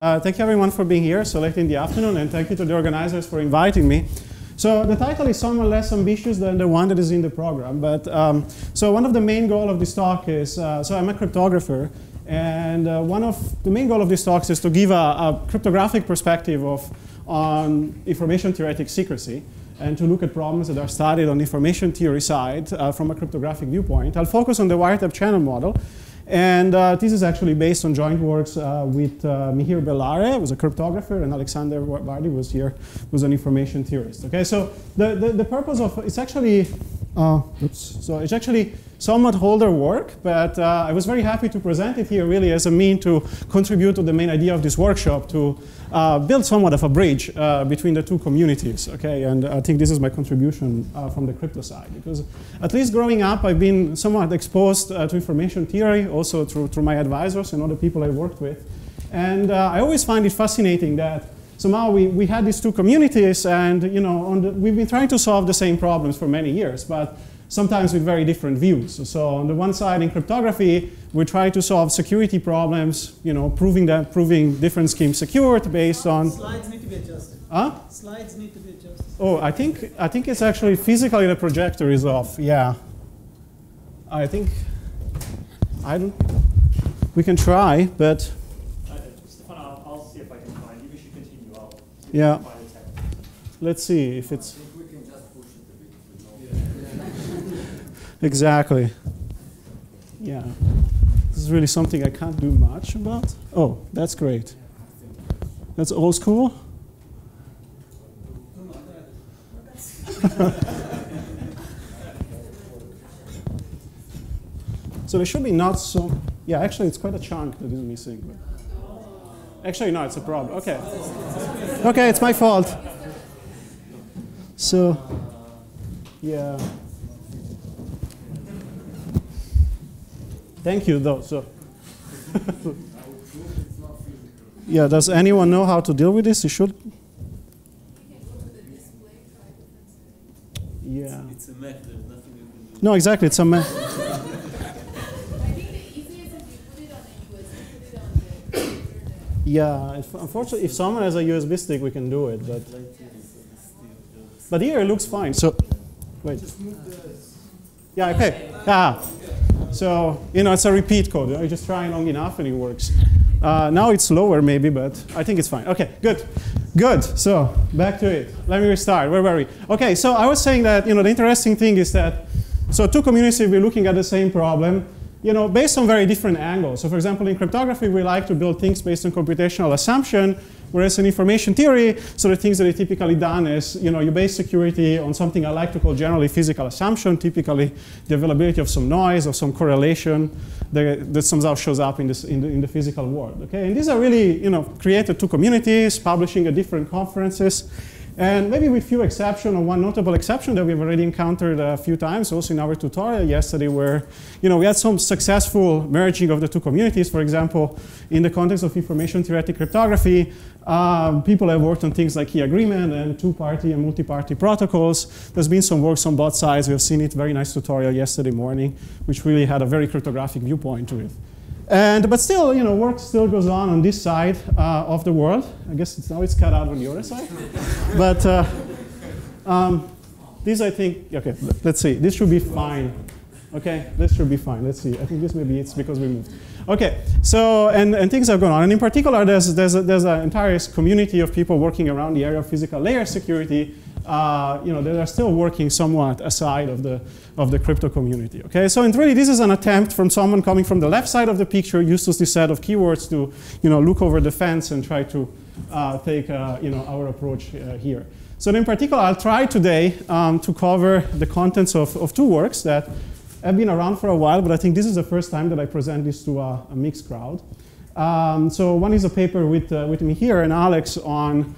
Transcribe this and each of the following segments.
Thank you everyone for being here so late in the afternoon, and thank you to the organizers for inviting me. So the title is somewhat less ambitious than the one that is in the program, but so one of the main goals of this talk is, so I'm a cryptographer, and one of the main goals of this talk is to give a cryptographic perspective on information-theoretic secrecy, and to look at problems that are studied on the information theory side from a cryptographic viewpoint. I'll focus on the Wiretap channel model. And this is actually based on joint works with Mihir Bellare, who's a cryptographer, and Alexander Vardy was here, who's an information theorist. Okay, so the purpose of it's actually it's actually somewhat older work, but I was very happy to present it here really as a mean to contribute to the main idea of this workshop, to build somewhat of a bridge between the two communities. Okay, and I think this is my contribution from the crypto side, because at least growing up, I've been somewhat exposed to information theory, also through my advisors and other people I worked with. And I always find it fascinating that somehow we had these two communities, and we've been trying to solve the same problems for many years, but sometimes with very different views. So on the one side, in cryptography, we try to solve security problems, proving different schemes secured based on. Slides need to be adjusted. Huh? Slides need to be adjusted. Oh, I think it's actually physically the projector is off. Yeah. I think we can try, but. Stefano, I'll see if I can find you. We should continue. Yeah. Let's see if it's. We can just push it a bit. Exactly. Yeah. This is really something I can't do much about. Oh, that's great. That's old school. So there should be not so. Yeah, actually, it's quite a chunk that is missing. But actually, no, it's a problem. Okay. Okay, it's my fault. So, yeah. Thank you, though. So, yeah. Does anyone know how to deal with this? You should. Yeah. It's a Mac. There's nothing you can do. No, exactly. It's a Mac. Yeah, unfortunately, if someone has a USB stick, we can do it, but here it looks fine. So, wait. Yeah, okay. Yeah. So, it's a repeat code. You just try long enough and it works. Now it's slower maybe, but I think it's fine. Okay, good. Good. So, back to it. Let me restart. Where were we? Okay, so I was saying that, the interesting thing is that, so two communities will be looking at the same problem, based on very different angles. So for example, in cryptography, we like to build things based on computational assumption, whereas in information theory, so the things that are typically done is, you base security on something I like to call generally physical assumption, typically the availability of some noise or some correlation that somehow shows up in the physical world. Okay, and these are really, created two communities, publishing at different conferences. And maybe with few exceptions, or one notable exception that we've already encountered a few times, also in our tutorial yesterday, where we had some successful merging of the two communities. For example, in the context of information-theoretic cryptography, people have worked on things like key agreement and two-party and multi-party protocols. There's been some works on both sides. We have seen it, very nice tutorial yesterday morning, which really had a very cryptographic viewpoint to it. But still, work still goes on this side of the world. I guess now it's cut out on the other side. But this, I think, okay, let's see. This should be fine. Okay, this should be fine. Let's see. I think this maybe it's because we moved. Okay, so, and things have gone on. And in particular, there's an entire community of people working around the area of physical layer security, that are still working somewhat aside of the crypto community. Okay, so really this is an attempt from someone coming from the left side of the picture, used to this set of keywords to look over the fence and try to take our approach here. So in particular, I'll try today to cover the contents of two works that have been around for a while, but I think this is the first time that I present this to a mixed crowd. So one is a paper with me here and Alex on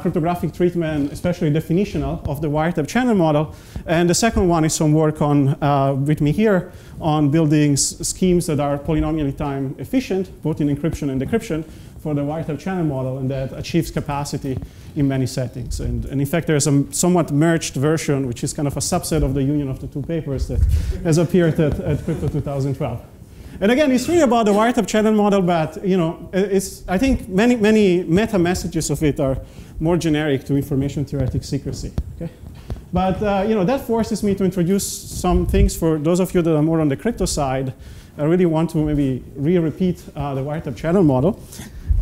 cryptographic treatment, especially definitional, of the Wiretap channel model. And the second one is some work on, with me here, on building schemes that are polynomially time efficient, both in encryption and decryption, for the Wiretap channel model, and that achieves capacity in many settings. And in fact, there's a somewhat merged version, which is kind of a subset of the union of the two papers that has appeared at Crypto 2012. And again, it's really about the Wiretap channel model, but you know, I think many meta messages of it are more generic to information-theoretic secrecy. Okay? But you know, that forces me to introduce some things for those of you that are more on the crypto side. I really want to maybe repeat the Wiretap channel model,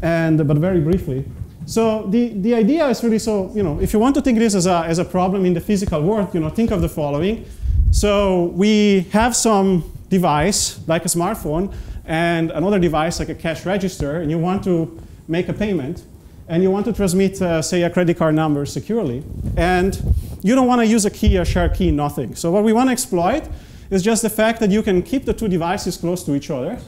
but very briefly. So the idea is really, so you know, if you want to think this as a problem in the physical world, you know, think of the following. So we have some device like a smartphone and another device like a cash register, and you want to make a payment, and you want to transmit, say, a credit card number securely, and you don't want to use a key, a shared key, nothing. So what we want to exploit is just the fact that you can keep the two devices close to each other.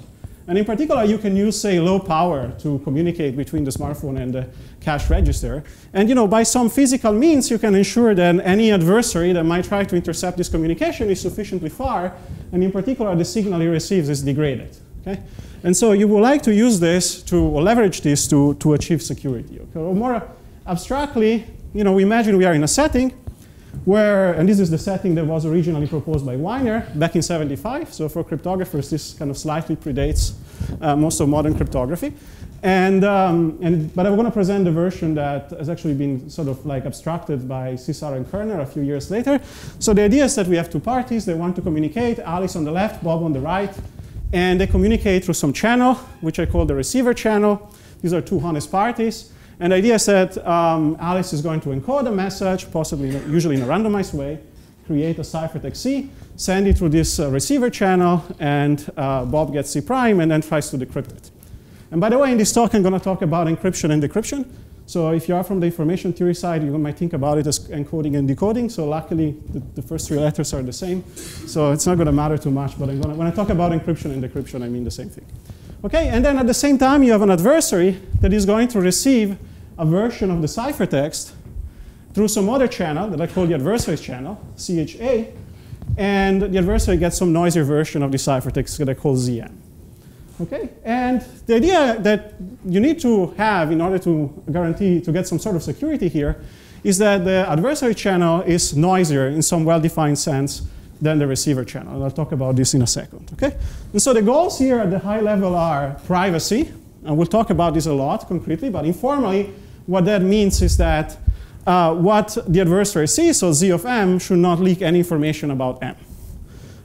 And in particular, you can use, say, low power to communicate between the smartphone and the cash register. And you know, by some physical means, you can ensure that any adversary that might try to intercept this communication is sufficiently far. And in particular, the signal he receives is degraded. Okay? And so you would like to use this or leverage this to achieve security. Okay? Or more abstractly, you know, we imagine we are in a setting where, and this is the setting that was originally proposed by Wyner back in '75. So for cryptographers, this kind of slightly predates most of modern cryptography. But I'm going to present the version that has actually been sort of like abstracted by Tessaro and Kerner a few years later. So the idea is that we have two parties. They want to communicate, Alice on the left, Bob on the right. And they communicate through some channel, which I call the receiver channel. These are two honest parties. And the idea is that Alice is going to encode a message, possibly, usually in a randomized way, create a ciphertext C, send it through this receiver channel, and Bob gets C prime and then tries to decrypt it. And by the way, in this talk, I'm going to talk about encryption and decryption. So if you are from the information theory side, you might think about it as encoding and decoding. So luckily, the first three letters are the same. So it's not going to matter too much. But when I talk about encryption and decryption, I mean the same thing. Okay, and then at the same time, you have an adversary that is going to receive a version of the ciphertext through some other channel that I call the adversary's channel, CHA, and the adversary gets some noisier version of the ciphertext that I call ZM. Okay, and the idea that you need to have in order to guarantee to get some sort of security here is that the adversary channel is noisier in some well-defined sense than the receiver channel. And I'll talk about this in a second. Okay, and so the goals here at the high level are privacy, and we'll talk about this a lot concretely, but informally, what that means is that what the adversary sees, so Z of M, should not leak any information about M.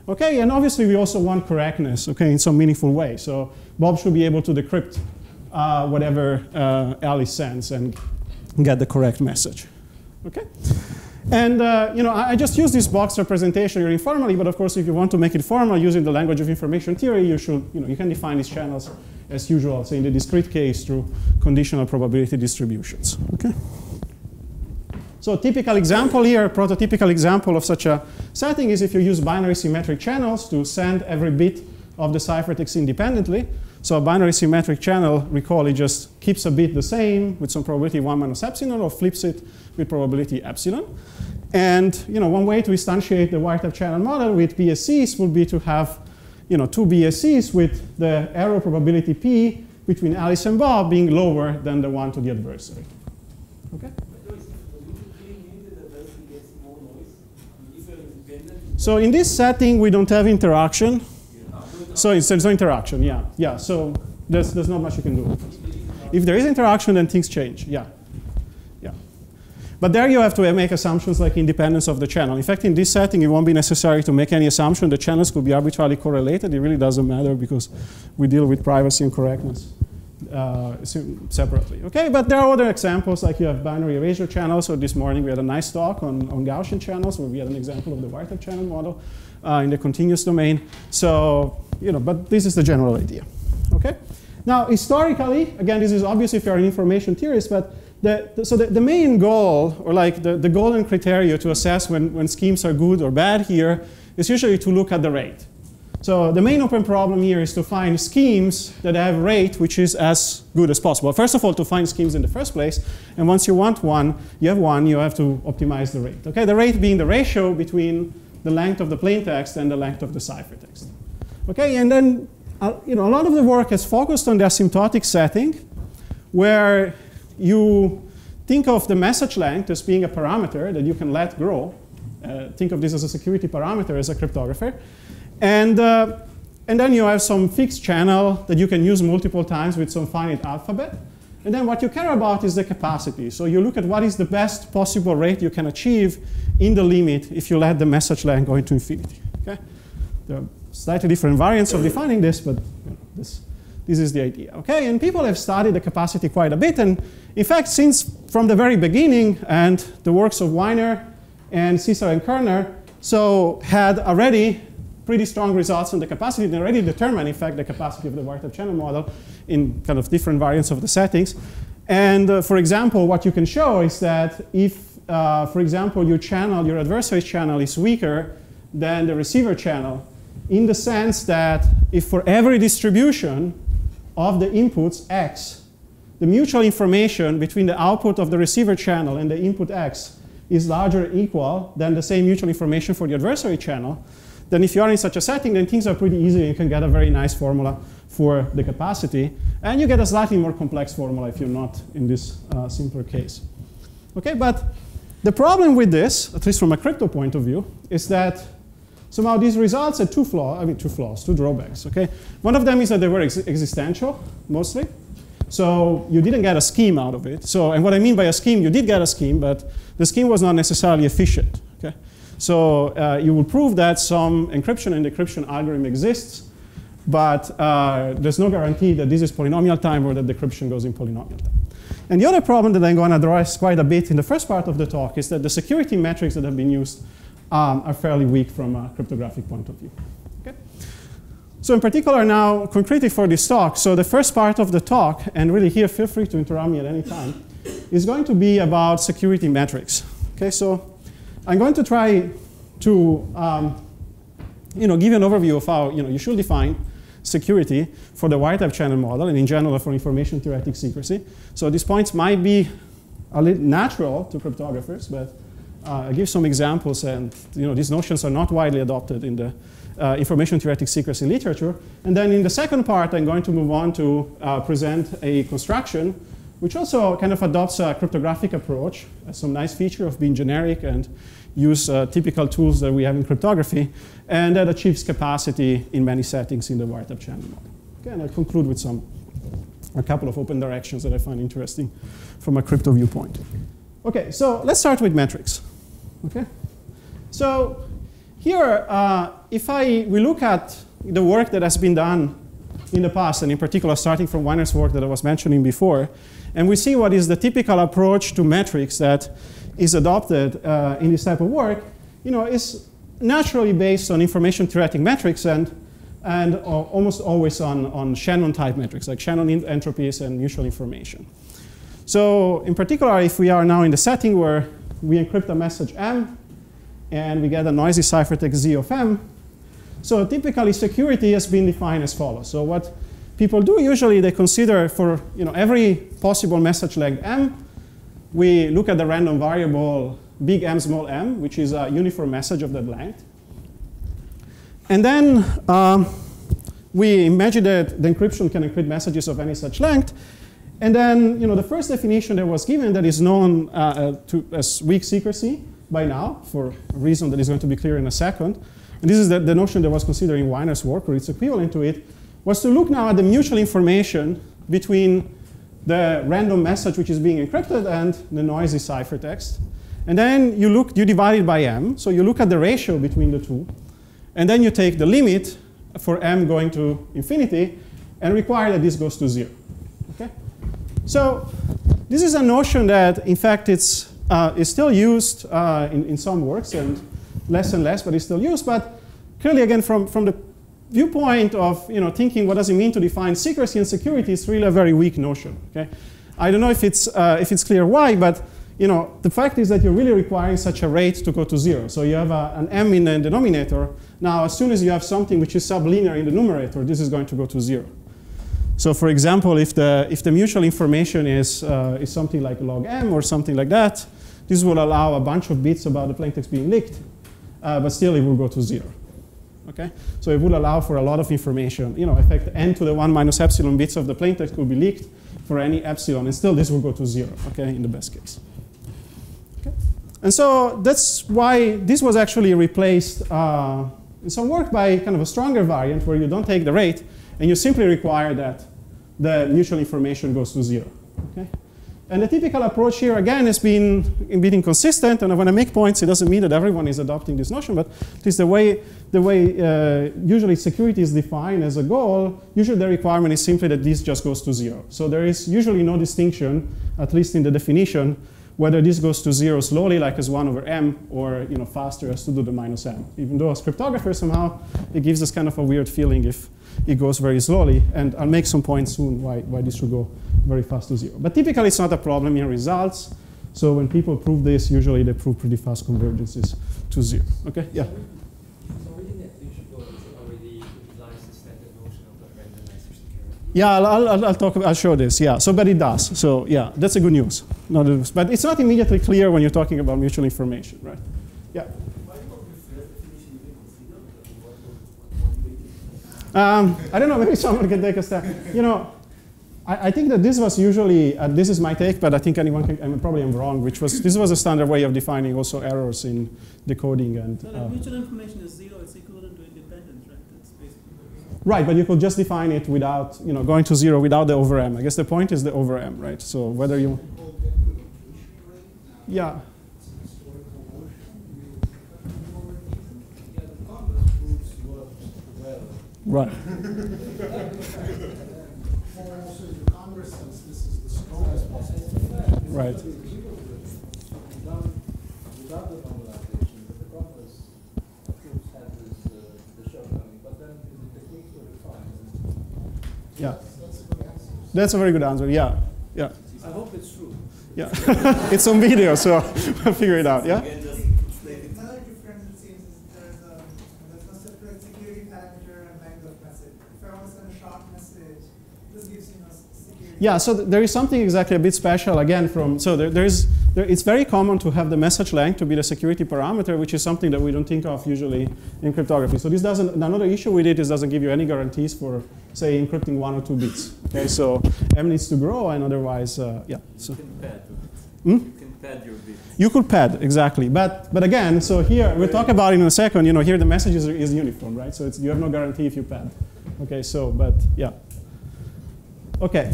Okay, and obviously we also want correctness, okay, in some meaningful way. So Bob should be able to decrypt whatever Alice sends and get the correct message. Okay, and you know, I just use this box representation here informally, but of course, if you want to make it formal using the language of information theory, you should, you know, you can define these channels as usual, say in the discrete case through conditional probability distributions. Okay. So a typical example here, a prototypical example of such a setting is if you use binary symmetric channels to send every bit of the ciphertext independently. So a binary symmetric channel, recall, it just keeps a bit the same with some probability 1 minus epsilon, or flips it with probability epsilon. And you know, one way to instantiate the Wiretap channel model with BSCs would be to have, you know, two BSCs with the error probability P between Alice and Bob being lower than the one to the adversary. Okay? So in this setting, we don't have interaction. So there's no interaction, yeah. Yeah, so there's not much you can do. If there is interaction, then things change, yeah. Yeah. But there you have to make assumptions like independence of the channel. In fact, in this setting, it won't be necessary to make any assumption. The channels could be arbitrarily correlated. It really doesn't matter because we deal with privacy and correctness separately. Okay, but there are other examples, like you have binary erasure channels. So this morning we had a nice talk on Gaussian channels where we had an example of the Wiretap channel model in the continuous domain. So, you know, but this is the general idea. Okay. Now, historically, again, this is obvious if you're an information theorist, but the main goal, or like the golden criteria to assess when schemes are good or bad here, is usually to look at the rate. So the main open problem here is to find schemes that have rate which is as good as possible. First of all, to find schemes in the first place, and once you want one, you have to optimize the rate. Okay, the rate being the ratio between the length of the plaintext and the length of the ciphertext. Okay, and then you know, a lot of the work has focused on the asymptotic setting, where you think of the message length as being a parameter that you can let grow. Think of this as a security parameter as a cryptographer. And And then you have some fixed channel that you can use multiple times with some finite alphabet. And then what you care about is the capacity. So you look at what is the best possible rate you can achieve in the limit if you let the message length go into infinity. Okay? There are slightly different variants of defining this, but this is the idea. Okay? And people have studied the capacity quite a bit. And in fact, since from the very beginning, and the works of Wyner and Cesar and Kerner, so had already pretty strong results on the capacity and already determined, in fact, the capacity of the Wiretap channel model in kind of different variants of the settings. And for example, what you can show is that if, for example, your channel, your adversary's channel is weaker than the receiver channel, in the sense that if for every distribution of the inputs x, the mutual information between the output of the receiver channel and the input x is larger or equal than the same mutual information for the adversary channel, then if you are in such a setting, then things are pretty easy. You can get a very nice formula for the capacity. And you get a slightly more complex formula if you're not in this simpler case. Okay, but the problem with this, at least from a crypto point of view, is that somehow these results had two drawbacks. Okay, one of them is that they were existential, mostly. So you didn't get a scheme out of it. So, and what I mean by a scheme, you did get a scheme, but the scheme was not necessarily efficient. Okay? So you will prove that some encryption and decryption algorithm exists, but there's no guarantee that this is polynomial time or that decryption goes in polynomial time. And the other problem that I'm going to address quite a bit in the first part of the talk is that the security metrics that have been used are fairly weak from a cryptographic point of view. Okay? So in particular now, concretely for this talk, so the first part of the talk, and really here feel free to interrupt me at any time, is going to be about security metrics. Okay, so I'm going to try to give you an overview of how you should define security for the Wiretap channel model and in general for information-theoretic secrecy. So these points might be a little natural to cryptographers, but I'll give some examples, and these notions are not widely adopted in the information-theoretic secrecy literature. And then in the second part, I'm going to move on to present a construction which also kind of adopts a cryptographic approach, some nice feature of being generic and use typical tools that we have in cryptography, and that achieves capacity in many settings in the Wiretap channel model. Okay, and I'll conclude with a couple of open directions that I find interesting from a crypto viewpoint. Okay, so let's start with metrics. Okay, so here, if we look at the work that has been done in the past, and in particular starting from Wyner's work that I was mentioning before, and we see what is the typical approach to metrics that is adopted in this type of work, is naturally based on information-theoretic metrics and almost always on Shannon-type metrics, like Shannon entropies and mutual information. So in particular, if we are now in the setting where we encrypt a message M, and we get a noisy ciphertext Z of M, so typically security has been defined as follows. So what people do usually, they consider for every possible message length M, we look at the random variable big M small m, which is a uniform message of that length. And then we imagine that the encryption can encrypt messages of any such length. And then the first definition that was given that is known as weak secrecy by now, for a reason that is going to be clear in a second. And this is the notion that was considered in Wyner's work, or its equivalent to it, was to look now at the mutual information between the random message which is being encrypted and the noisy ciphertext. And then you divide it by M. So you look at the ratio between the two. And then you take the limit for M going to infinity and require that this goes to 0. Okay? So this is a notion that, in fact, is still used in some works and less, but it's still used. But clearly, again, from the viewpoint of thinking what does it mean to define secrecy and security, it's really a very weak notion. Okay? I don't know if it's clear why, but the fact is that you're really requiring such a rate to go to 0. So you have an M in the denominator. Now, as soon as you have something which is sublinear in the numerator, this is going to go to 0. So for example, if the mutual information is something like log M or something like that, this will allow a bunch of bits about the plaintext being leaked, but still it will go to 0. Okay? So it will allow for a lot of information. In fact, n to the 1 minus epsilon bits of the plaintext will be leaked for any epsilon, and still this will go to 0, okay, in the best case. Okay? And so that's why this was actually replaced And some work by kind of a stronger variant where you don't take the rate and you simply require that the mutual information goes to 0. Okay? And the typical approach here, again, has been inconsistent. And when I make points, it doesn't mean that everyone is adopting this notion. But at least the way usually security is defined as a goal, usually the requirement is simply that this just goes to 0. So there is usually no distinction, at least in the definition, whether this goes to 0 slowly, like as 1 over m, or faster as to do the minus m. Even though as cryptographers, somehow, it gives us kind of a weird feeling if it goes very slowly. And I'll make some points soon why this should go very fast to 0. But typically, it's not a problem in results. So when people prove this, usually they prove pretty fast convergences to 0. Okay? Yeah? So reading that literature already implies the standard notion of the randomizer security. Yeah, I'll show this. Yeah, so but it does. So yeah, that's a good news. But it's not immediately clear when you're talking about mutual information, right? Yeah. I don't know, maybe someone can take a step. I think that this was usually, this is my take, but I think anyone can, probably I'm wrong, this was a standard way of defining also errors in decoding. And, so the mutual information is 0, it's equivalent to independence, right? That's basically right, but you could just define it without, going to 0 without the over m. I guess the point is the over m, right? So whether you, yeah. Right. Also, in the Congress sense, this is the strongest possible. Right. Without the normalization, the Congress proofs had the shortcoming, but then the techniques were refined. Yeah. That's a good answer. That's a very good answer. Yeah. Yeah. I hope it's true. Yeah. It's on video, so I'll figure it out. Yeah. Another difference it seems is there's no separate security parameter and length of message. If I want to send a short message, this gives you no security. Yeah, so there is something exactly a bit special again from, so it's very common to have the message length to be the security parameter, which is something that we don't think of usually in cryptography. So this doesn't, another issue with it is doesn't give you any guarantees for, say, encrypting 1 or 2 bits. Okay, so M needs to grow and otherwise, yeah. So. You can pad. Hmm? You can pad your bits. You could pad, exactly. But again, so here, we'll talk about it in a second, here the message is uniform, right? So you have no guarantee if you pad. Okay, so, but yeah. Okay,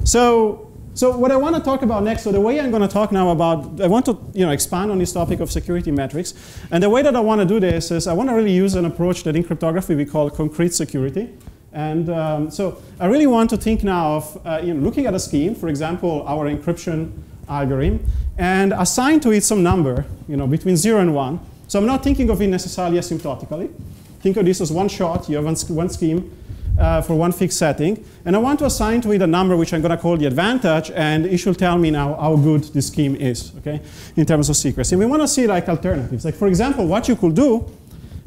so what I want to talk about next, so the way I'm going to talk now about, I want to expand on this topic of security metrics. And the way that I want to do this is I want to really use an approach that in cryptography we call concrete security. And so I really want to think now of looking at a scheme, for example, our encryption algorithm, and assign to it some number between 0 and 1. So I'm not thinking of it necessarily asymptotically. Think of this as one shot. You have one scheme for one fixed setting. And I want to assign to it a number which I'm going to call the advantage, and it should tell me now how good this scheme is, okay, in terms of secrecy. And we want to see like alternatives. Like, for example, what you could do,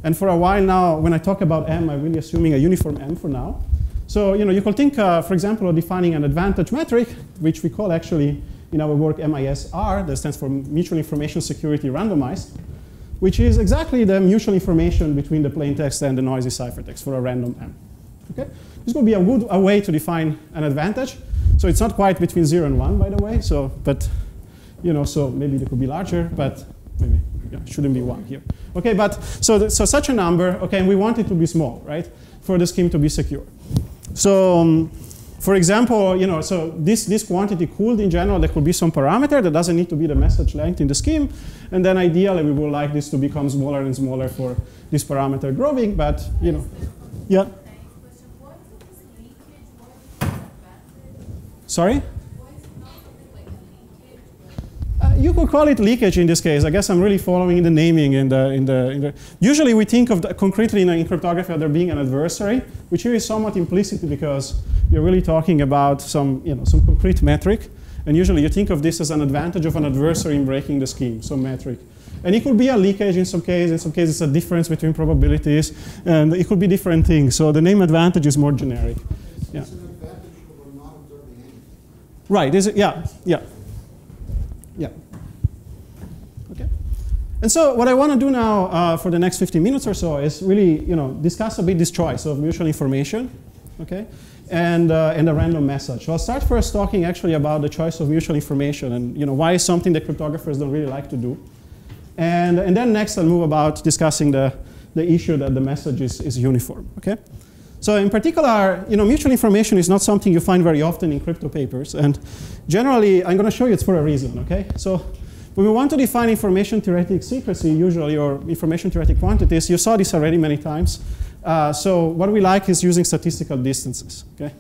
and for a while now, when I talk about M, I'm really assuming a uniform M for now. So you could think, for example, of defining an advantage metric, which we call actually in our work MISR, that stands for Mutual Information Security Randomized, which is exactly the mutual information between the plaintext and the noisy ciphertext for a random M. Okay? This would be a good way to define an advantage. So it's not quite between 0 and 1, by the way. So, but so maybe they could be larger, but maybe shouldn't be 1 here. Okay, but so such a number. Okay, and we want it to be small, right, for the scheme to be secure. So. For example, so this quantity could, in general, there could be some parameter that doesn't need to be the message length in the scheme. And then ideally, we would like this to become smaller and smaller for this parameter growing. But, yeah. Sorry? You could call it leakage in this case. I guess I'm really following the naming in the usually we think of concretely in cryptography there being an adversary, which here is somewhat implicit because you're really talking about some concrete metric. And usually you think of this as an advantage of an adversary in breaking the scheme, some metric. And it could be a leakage in some cases. In some cases, it's a difference between probabilities. And it could be different things. So the name advantage is more generic. Yeah. It's an advantage over not observing anything. Right. Yeah. Okay. And so what I want to do now for the next 15 minutes or so is really, discuss a bit this choice of mutual information, okay, and a random message. So I'll start first talking actually about the choice of mutual information and why it's something that cryptographers don't really like to do. And then next I'll move about discussing the the issue that the message is uniform. Okay? So in particular, mutual information is not something you find very often in crypto papers. And generally, I'm going to show you it's for a reason. Okay? So when we want to define information-theoretic secrecy, usually, or information-theoretic quantities, you saw this already many times. So what we like is using statistical distances. Okay?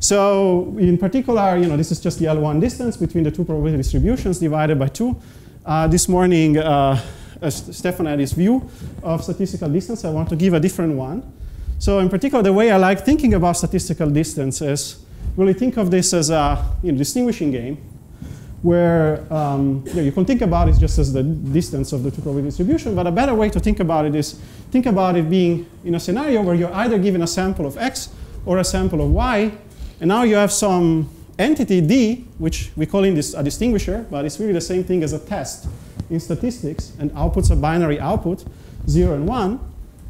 So in particular, this is just the L1 distance between the two probability distributions divided by 2. This morning, Stefano had his view of statistical distance. I want to give a different one. So in particular, the way I like thinking about statistical distance is really think of this as a distinguishing game, where you can think about it just as the distance of the two probability distribution, but a better way to think about it is think about it being in a scenario where you're either given a sample of x or a sample of y, and now you have some entity d, which we call in this a distinguisher, but it's really the same thing as a test in statistics, and outputs a binary output, 0 and 1.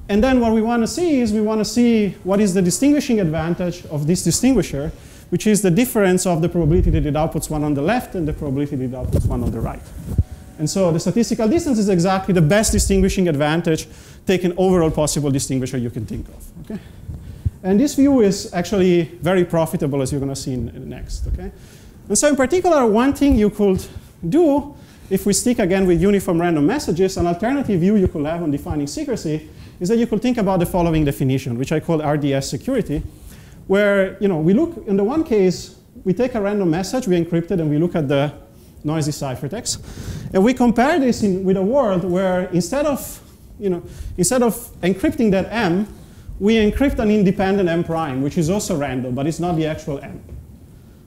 And then what we want to see is we want to see what is the distinguishing advantage of this distinguisher, which is the difference of the probability that it outputs 1 on the left and the probability that it outputs 1 on the right. And so the statistical distance is exactly the best distinguishing advantage, take an overall possible distinguisher you can think of. Okay? And this view is actually very profitable, as you're going to see in next. Okay? And so in particular, one thing you could do, if we stick again with uniform random messages, an alternative view you could have on defining secrecy is that you could think about the following definition, which I call RDS security, where we look, in the one case, we take a random message, we encrypt it, and we look at the noisy ciphertext. And we compare this with a world where instead of encrypting that M, we encrypt an independent M prime, which is also random, but it's not the actual M.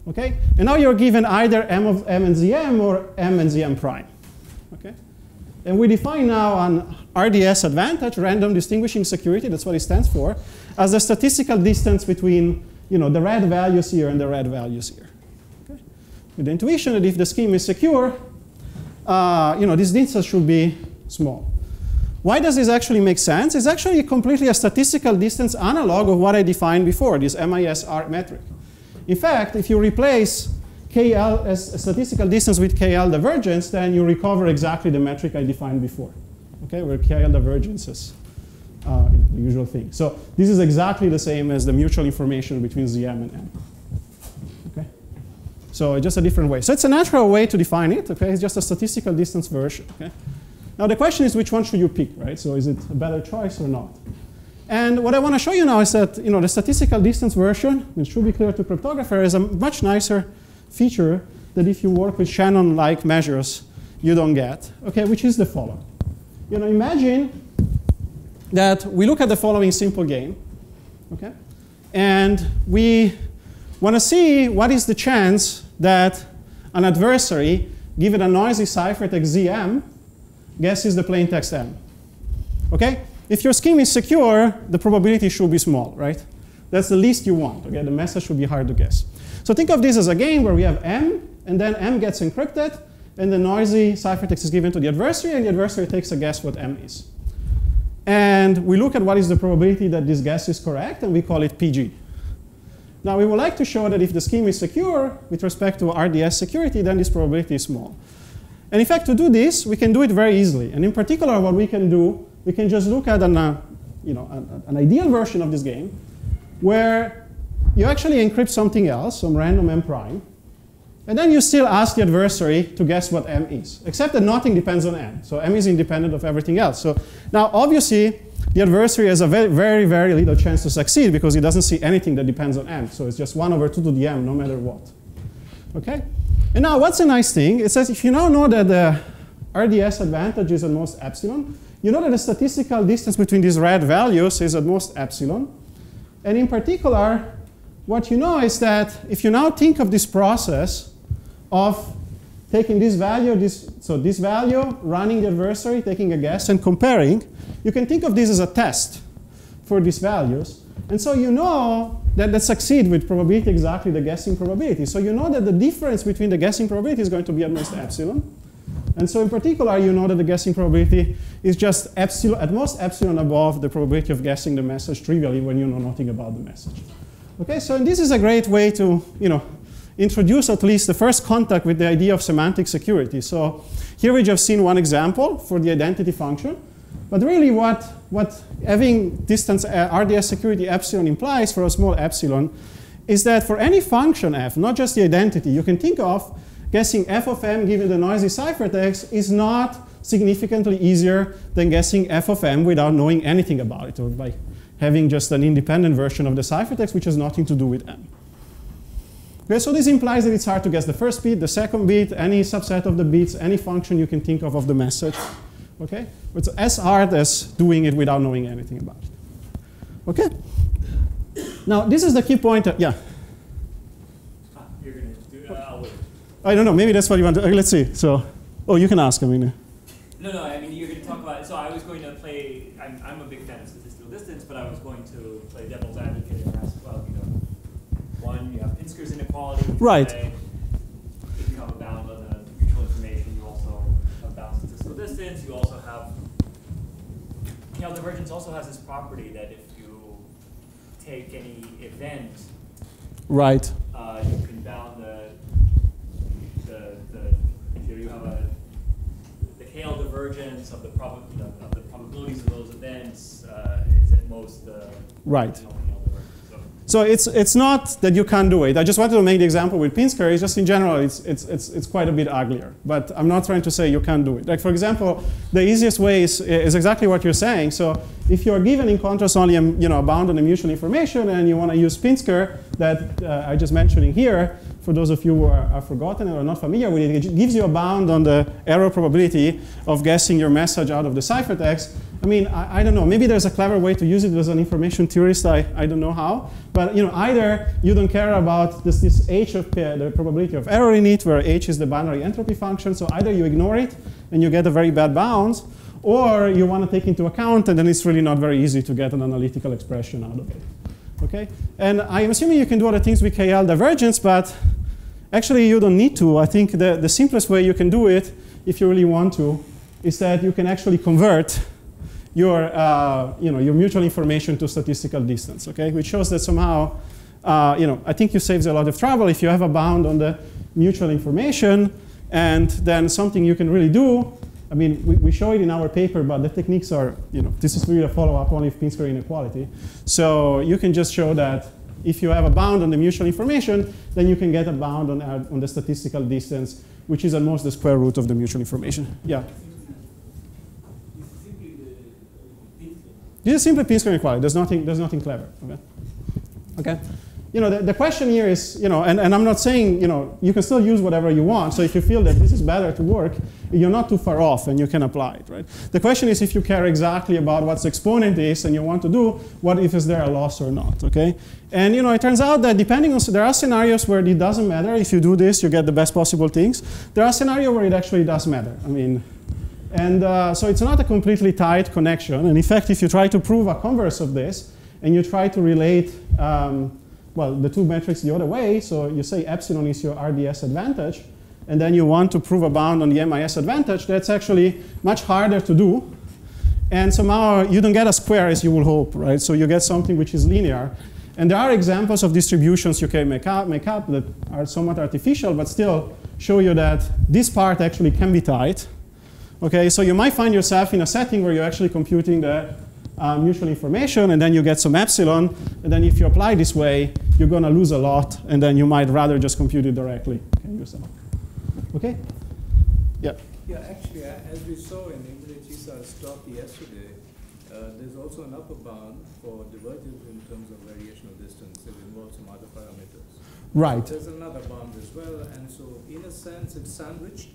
Okay? And now you're given either M of M and ZM or M and ZM prime. Okay? And we define now an RDS advantage, random distinguishing security, that's what it stands for, as the statistical distance between the red values here and the red values here. Okay? With the intuition that if the scheme is secure, this distance should be small. Why does this actually make sense? It's actually completely a statistical distance analog of what I defined before, this MISR metric. In fact, if you replace KL as a statistical distance with KL divergence, then you recover exactly the metric I defined before, okay, where KL divergence is the usual thing. So this is exactly the same as the mutual information between ZM and M. Okay? So it's just a different way. So it's a natural way to define it. Okay? It's just a statistical distance version. Okay? Now the question is, which one should you pick, right? So is it a better choice or not? And what I want to show you now is that the statistical distance version, which should be clear to cryptographers, is a much nicer feature that if you work with Shannon-like measures, you don't get, okay, which is the following. Imagine that we look at the following simple game, okay, and we want to see what is the chance that an adversary, given a noisy ciphertext ZM, guesses the plaintext M. Okay? If your scheme is secure, the probability should be small, right? That's the least you want. Okay? The message should be hard to guess. So think of this as a game where we have M, and then M gets encrypted, and the noisy ciphertext is given to the adversary, and the adversary takes a guess what M is. And we look at what is the probability that this guess is correct, and we call it PG. Now, we would like to show that if the scheme is secure with respect to RDS security, then this probability is small. And in fact, to do this, we can do it very easily. And in particular, what we can do, we can just look at an ideal version of this game where you actually encrypt something else, some random M prime, and then you still ask the adversary to guess what M is, except that nothing depends on M. So M is independent of everything else. So now, obviously, the adversary has a very, very, very little chance to succeed because he doesn't see anything that depends on M. So it's just 1/2 to the M, no matter what. Okay? And now, what's a nice thing? It says if you now know that the RDS advantage is at most epsilon, you know that the statistical distance between these red values is at most epsilon. And in particular, what you know is that if you now think of this process of taking this value, this value, running the adversary, taking a guess, and comparing, you can think of this as a test for these values. And so you know that they succeed with probability exactly the guessing probability. So you know that the difference between the guessing probability is going to be at most epsilon. And so in particular, you know that the guessing probability is just epsilon, at most epsilon above the probability of guessing the message trivially when you know nothing about the message. Okay, so this is a great way to, introduce at least the first contact with the idea of semantic security. So here we just seen one example for the identity function. But really what having distance RDS security epsilon implies for a small epsilon is that for any function f, not just the identity, you can think of guessing f of m given the noisy ciphertext is not significantly easier than guessing f of m without knowing anything about it, or by having just an independent version of the ciphertext which has nothing to do with m. Okay, so this implies that it's hard to guess the first bit, the second bit, any subset of the bits, any function you can think of the message. Okay? It's as hard as doing it without knowing anything about it. Okay? Now, this is the key point. Yeah? You're going to do it? I'll wait. I don't know. Maybe that's what you want to. Let's see. So, oh, you can ask. I mean. No, I mean, you're going to talk about it. So I was going to play, I'm a big fan of statistical distance, but I was going to play devil's advocate and ask, well, you know, one, you have Pinsker's inequality. Right. If you have a bound on the mutual information, you also have bound statistical distance. You also have, you know, divergence also has this property that if you take any event, right, you can bound if you have the KL divergence of the probabilities of those events, it's at most right. So it's not that you can't do it. I just wanted to make the example with Pinsker. It's just in general, it's quite a bit uglier. But I'm not trying to say you can't do it. Like for example, the easiest way is exactly what you're saying. So if you're given in contrast only a bound on the mutual information and you want to use Pinsker that I just mentioning here, for those of you who are forgotten or not familiar with it, it gives you a bound on the error probability of guessing your message out of the ciphertext. I mean, I don't know. Maybe there's a clever way to use it as an information theorist. I don't know how. But either you don't care about this h of the probability of error in it, where h is the binary entropy function. So either you ignore it and you get a very bad bounds, or you want to take into account, and then it's really not very easy to get an analytical expression out of it. Okay? And I'm assuming you can do other things with KL divergence, but actually you don't need to. I think the simplest way you can do it, if you really want to, is that you can actually convert your mutual information to statistical distance, okay? Which shows that somehow, I think you saves a lot of trouble if you have a bound on the mutual information, and then something you can really do. I mean, we show it in our paper, but the techniques are, this is really a follow-up only of Pinsker inequality. So you can just show that if you have a bound on the mutual information, then you can get a bound on the statistical distance, which is at most the square root of the mutual information. Yeah. This is simply Pinsker inequality. There's nothing clever. Okay. The question here is, and I'm not saying, you can still use whatever you want. So if you feel that this is better to work, you're not too far off and you can apply it, right? The question is if you care exactly about what the exponent is and you want to do, what if is there a loss or not, okay? And it turns out that depending on, there are scenarios where it doesn't matter. If you do this, you get the best possible things. There are scenarios where it actually does matter. I mean, and so it's not a completely tight connection. And in fact, if you try to prove a converse of this, and you try to relate, the two metrics the other way, so you say epsilon is your RDS advantage, and then you want to prove a bound on the MIS advantage, that's actually much harder to do. And somehow you don't get a square as you will hope, right? So you get something which is linear. And there are examples of distributions you can make up that are somewhat artificial, but still show you that this part actually can be tight. Okay, so you might find yourself in a setting where you're actually computing the mutual information, and then you get some epsilon, and then if you apply this way, you're going to lose a lot, and then you might rather just compute it directly yourself. Okay? Yeah. Yeah, actually, as we saw in Henri talk yesterday, there's also an upper bound for divergence in terms of variational distance. It involves some other parameters. Right. So there's another bound as well, and so in a sense, it's sandwiched.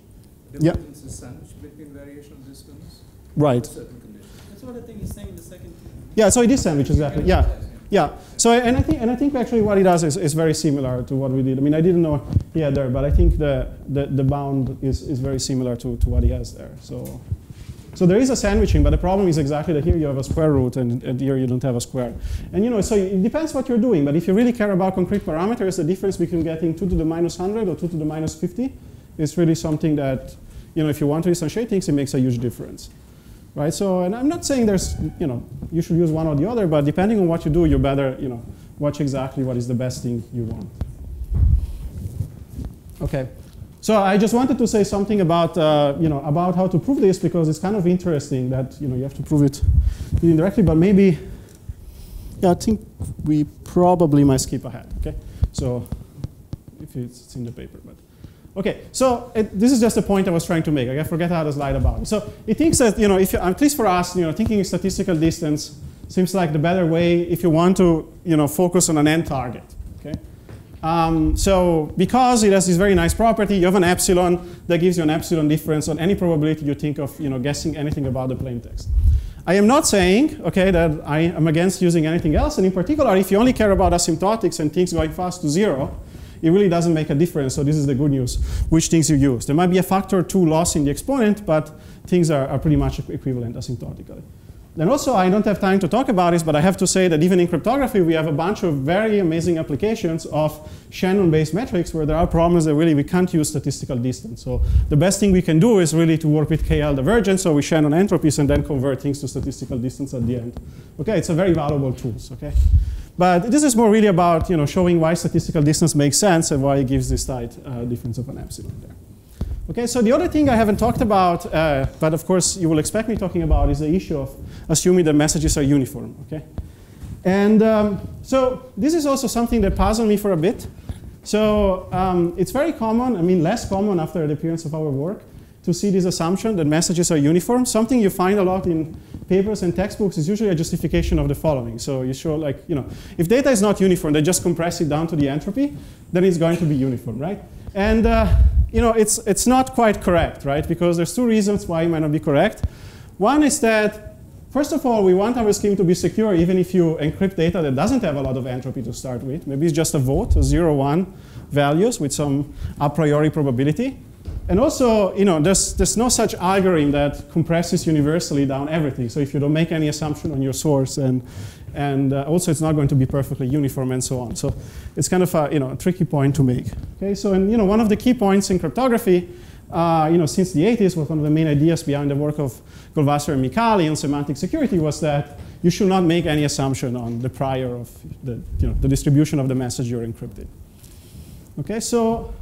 Divergence is sandwiched between variational distance. Right. Certain conditions. That's what I think he's saying in the second. Yeah, so it is sandwich exactly. Yeah. Yeah. So and I think actually what he does is very similar to what we did. I mean, I didn't know he had there, but I think the bound is very similar to what he has there. So there is a sandwiching, but the problem is exactly that here you have a square root and here you don't have a square. And so it depends what you're doing, but if you really care about concrete parameters, the difference between getting 2 to the minus 100 or 2 to the minus 50 is really something that, if you want to instantiate things, it makes a huge difference. Right? So, and I'm not saying there's, you should use one or the other, but depending on what you do, you better, watch exactly what is the best thing you want. Okay. So I just wanted to say something about, about how to prove this, because it's kind of interesting that, you have to prove it indirectly, but maybe, yeah, I think we probably might skip ahead, okay? So if it's in the paper, but. Okay, so this is just a point I was trying to make. I forget how the slide about it. So it thinks that, if you, at least for us, thinking in statistical distance seems like the better way if you want to, focus on an end target. Okay. So because it has this very nice property, you have an epsilon that gives you an epsilon difference on any probability you think of, guessing anything about the plaintext. I am not saying, okay, that I am against using anything else, and in particular, if you only care about asymptotics and things going fast to 0. It really doesn't make a difference, so this is the good news, which things you use. There might be a factor 2 loss in the exponent, but things are pretty much equivalent asymptotically. Then also, I don't have time to talk about this, but I have to say that even in cryptography, we have a bunch of very amazing applications of Shannon-based metrics where there are problems that really we can't use statistical distance. So the best thing we can do is really to work with KL divergence, so with Shannon entropies, and then convert things to statistical distance at the end. Okay, it's a very valuable tool, okay? But this is more really about showing why statistical distance makes sense and why it gives this tight difference of an epsilon there. Okay, so the other thing I haven't talked about, but of course you will expect me talking about, is the issue of assuming that messages are uniform. Okay, and so this is also something that puzzled me for a bit. So it's very common, I mean less common after the appearance of our work, to see this assumption that messages are uniform. Something you find a lot in papers and textbooks is usually a justification of the following. So you show if data is not uniform, they just compress it down to the entropy, then it's going to be uniform, right? And it's not quite correct, right? Because there's two reasons why it might not be correct. One is that, first of all, we want our scheme to be secure even if you encrypt data that doesn't have a lot of entropy to start with. Maybe it's just a vote, 0, 1 values with some a priori probability. And also, there's no such algorithm that compresses universally down everything. So if you don't make any assumption on your source, and also it's not going to be perfectly uniform and so on. So it's kind of a tricky point to make. Okay, so one of the key points in cryptography, since the 80s, was one of the main ideas behind the work of Goldwasser and Micali on semantic security was that you should not make any assumption on the prior of the distribution of the message you're encrypting. Okay, so.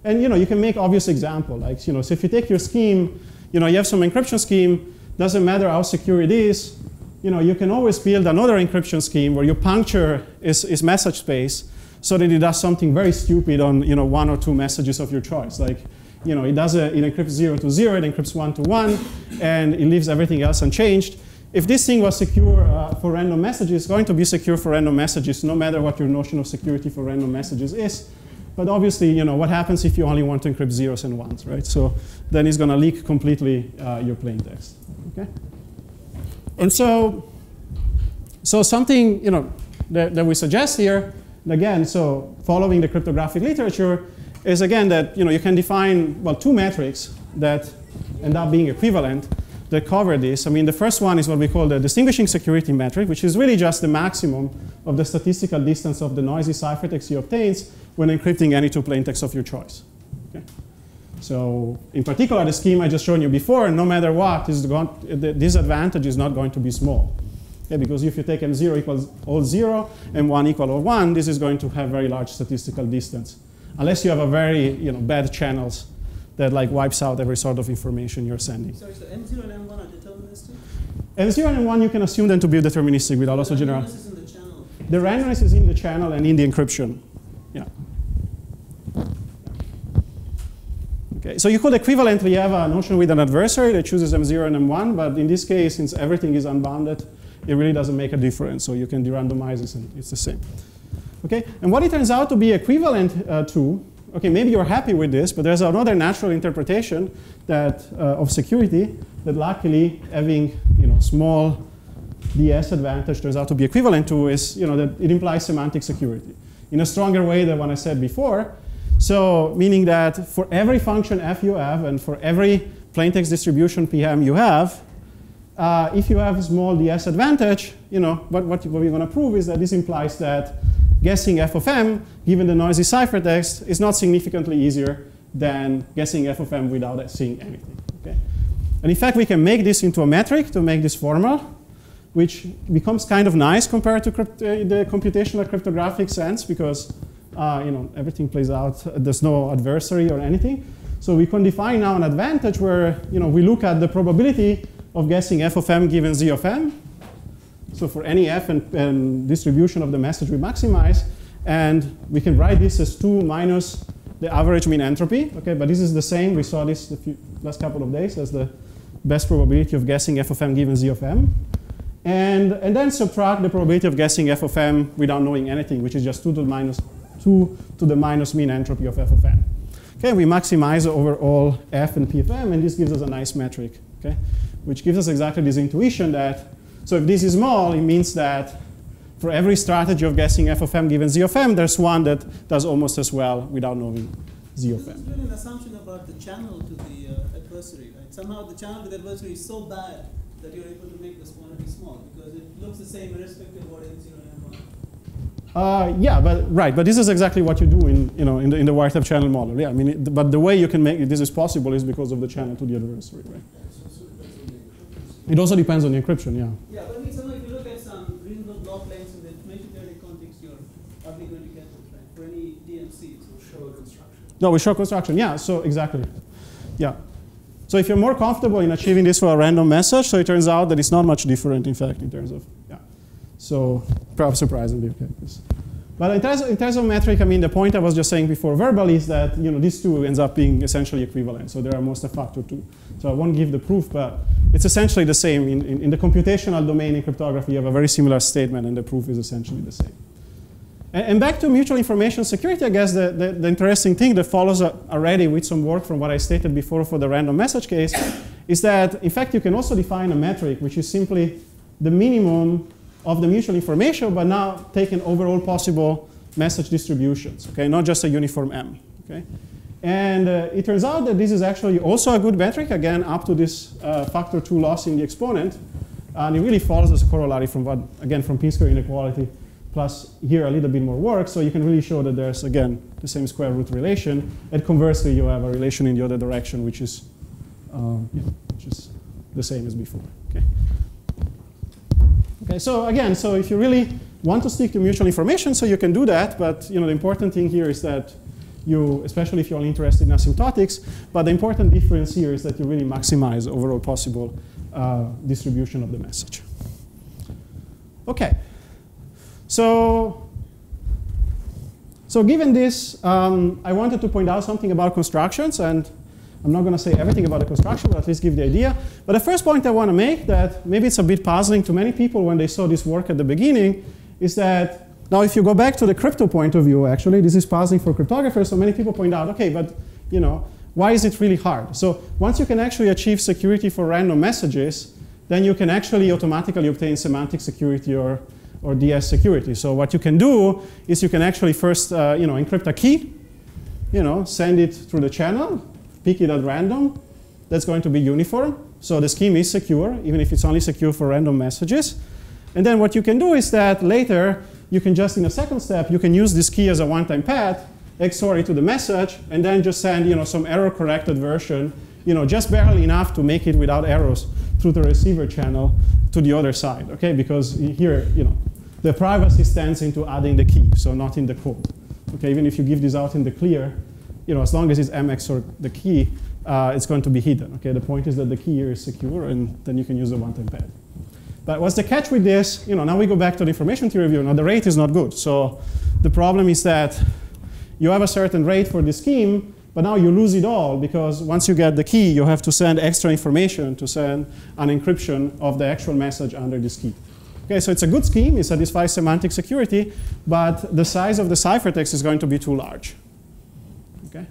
And you can make obvious example, like so if you take your scheme, you have some encryption scheme, doesn't matter how secure it is, you can always build another encryption scheme where you puncture is message space so that it does something very stupid on 1 or 2 messages of your choice. Like it encrypts 0 to 0, it encrypts 1 to 1, and it leaves everything else unchanged. If this thing was secure for random messages, it's going to be secure for random messages, no matter what your notion of security for random messages is. But obviously, what happens if you only want to encrypt 0s and 1s, right? So then it's going to leak completely your plaintext, okay? And so something, that we suggest here, again, so following the cryptographic literature, is again that, you can define, well, 2 metrics that end up being equivalent that cover this. I mean, the first one is what we call the distinguishing security metric, which is really just the maximum of the statistical distance of the noisy ciphertext you obtains when encrypting any 2 plaintexts of your choice. Okay? So in particular, the scheme I just showed you before, no matter what, the disadvantage is not going to be small. Okay? Because if you take M0 equals all 0 and 1 equal all 1, this is going to have very large statistical distance. Unless you have a very bad channels that wipes out every sort of information you're sending. Sorry, so M0 and M1 are deterministic? M0 and M1 you can assume them to be deterministic without also general. Randomness is in the channel. The randomness is in the channel and in the encryption. Yeah. Okay, so you could equivalently have a notion with an adversary that chooses M0 and M1, but in this case, since everything is unbounded, it really doesn't make a difference. So you can de-randomize this and it's the same. Okay, and what it turns out to be equivalent to, okay, maybe you're happy with this, but there's another natural interpretation that of security that luckily having small DS advantage turns out to be equivalent to is that it implies semantic security in a stronger way than what I said before. So meaning that for every function f you have and for every plaintext distribution PM you have, if you have a small DS advantage, what we're going to prove is that this implies that guessing f of m, given the noisy ciphertext, is not significantly easier than guessing f of m without seeing anything. Okay? And in fact, we can make this into a metric to make this formal, which becomes kind of nice compared to the computational cryptographic sense, because everything plays out. There's no adversary or anything. So we can define now an advantage where we look at the probability of guessing f of m given z of m. So for any f and distribution of the message we maximize, and we can write this as 2 minus the average mean entropy. Okay, but this is the same. We saw this the last couple of days as the best probability of guessing f of m given z of m. And then subtract the probability of guessing f of m without knowing anything, which is just 2 to the minus mean entropy of f of m. Okay, we maximize over all f and p of m, and this gives us a nice metric, okay, which gives us exactly this intuition that, so if this is small, it means that for every strategy of guessing f of m given z of m, there's one that does almost as well without knowing z of m. This is really an assumption about the channel to the adversary, right? Somehow the channel to the adversary is so bad that you're able to make this quantity small because it looks the same irrespective of what n0 and n1. Yeah, but this is exactly what you do in the Wiretap channel model. Yeah, I mean, but the way you can make this is possible is because of the channel to the adversary, right? It also depends on the encryption, yeah. Yeah, but I mean, somehow if you look at some reasonable block lengths in the information-theoretic context, you're probably going to get it, right? For any DMC. So show construction. No, we show construction, yeah, so exactly. Yeah. So if you're more comfortable in achieving this for a random message, so it turns out that it's not much different, in fact, in terms of, yeah. So perhaps surprisingly, okay. But in terms of metric, I mean, the point I was just saying before verbally is that, these two ends up being essentially equivalent. So they are almost a factor 2. So I won't give the proof, but it's essentially the same. In the computational domain in cryptography, you have a very similar statement, and the proof is essentially the same. And back to mutual information security, I guess the interesting thing that follows already with some work from what I stated before for the random message case is that, in fact, you can also define a metric, which is simply the minimum of the mutual information, but now taking overall possible message distributions, okay, not just a uniform M, okay? And it turns out that this is actually also a good metric, again, up to this factor 2 loss in the exponent. And it really follows as a corollary from what, again, from p-square inequality, plus here a little bit more work. So you can really show that there's, again, the same square root relation. And conversely, you have a relation in the other direction, which is the same as before, okay? Okay, so again, so if you really want to stick to mutual information, so you can do that. But the important thing here is that you, especially if you're only interested in asymptotics, but the important difference here is that you really maximize overall possible distribution of the message. Okay, so given this, I wanted to point out something about constructions, and I'm not going to say everything about the construction, but at least give the idea. But the first point I want to make, that maybe it's a bit puzzling to many people when they saw this work at the beginning, is that now if you go back to the crypto point of view, actually, this is puzzling for cryptographers. So many people point out, okay, but why is it really hard? So once you can actually achieve security for random messages, then you can actually automatically obtain semantic security or DS security. So what you can do is you can actually first encrypt a key, send it through the channel, pick it at random. That's going to be uniform. So the scheme is secure, even if it's only secure for random messages. And then what you can do is that later, you can just, in a second step, you can use this key as a one-time path, XOR it to the message, and then just send some error-corrected version, just barely enough to make it without errors through the receiver channel to the other side, okay? Because here, the privacy stands into adding the key, so not in the code. Okay, even if you give this out in the clear, as long as it's MX or the key, it's going to be hidden. Okay, the point is that the key here is secure, and then you can use a one-time path. But what's the catch with this? Now we go back to the information theory view. Now the rate is not good. So the problem is that you have a certain rate for the scheme, but now you lose it all because once you get the key, you have to send extra information to send an encryption of the actual message under this key. Okay, so it's a good scheme. It satisfies semantic security, but the size of the ciphertext is going to be too large. Okay,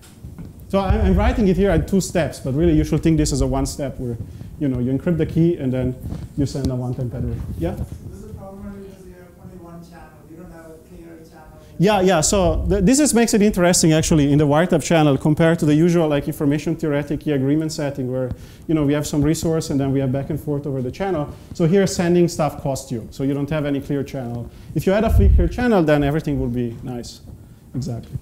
so I'm writing it here at 2 steps, but really you should think this as a one step where you encrypt the key and then you send a one-time path. Yeah. This is a problem because you have only one channel. You don't have a clear channel. Yeah. So this makes it interesting actually in the Wiretap channel compared to the usual information-theoretic key agreement setting where we have some resource and then we have back and forth over the channel. So here sending stuff costs you, so you don't have any clear channel. If you had a clear channel, then everything would be nice. Exactly.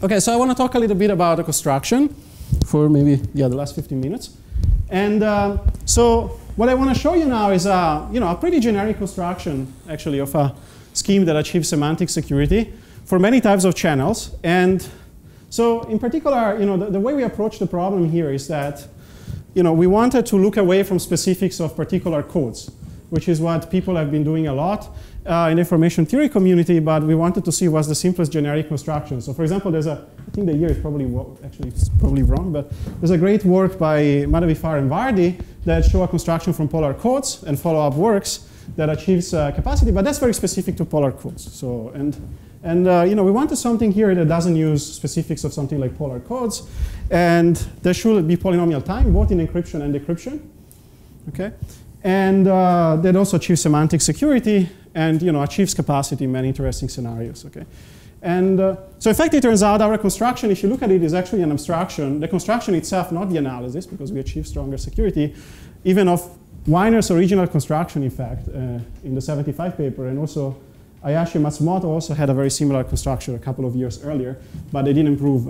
Okay, so I want to talk a little bit about the construction for maybe the last 15 minutes. And so what I want to show you now is a pretty generic construction actually of a scheme that achieves semantic security for many types of channels. And so in particular, the way we approach the problem here is that we wanted to look away from specifics of particular codes, which is what people have been doing a lot in the information theory community, but we wanted to see what's the simplest generic construction. So for example, I think the year is probably, actually it's probably wrong, but there's a great work by Madhavifar and Vardi that show a construction from polar codes and follow-up works that achieves capacity, but that's very specific to polar codes. So, we wanted something here that doesn't use specifics of something like polar codes, and there should be polynomial time, both in encryption and decryption, okay? And that also achieves semantic security and achieves capacity in many interesting scenarios, okay? And so in fact, it turns out our construction, if you look at it, is actually an abstraction. The construction itself, not the analysis, because we achieve stronger security, even of Wyner's original construction, in fact, in the 75 paper. And also, Ayashi and Matsumoto also had a very similar construction a couple of years earlier, but they didn't improve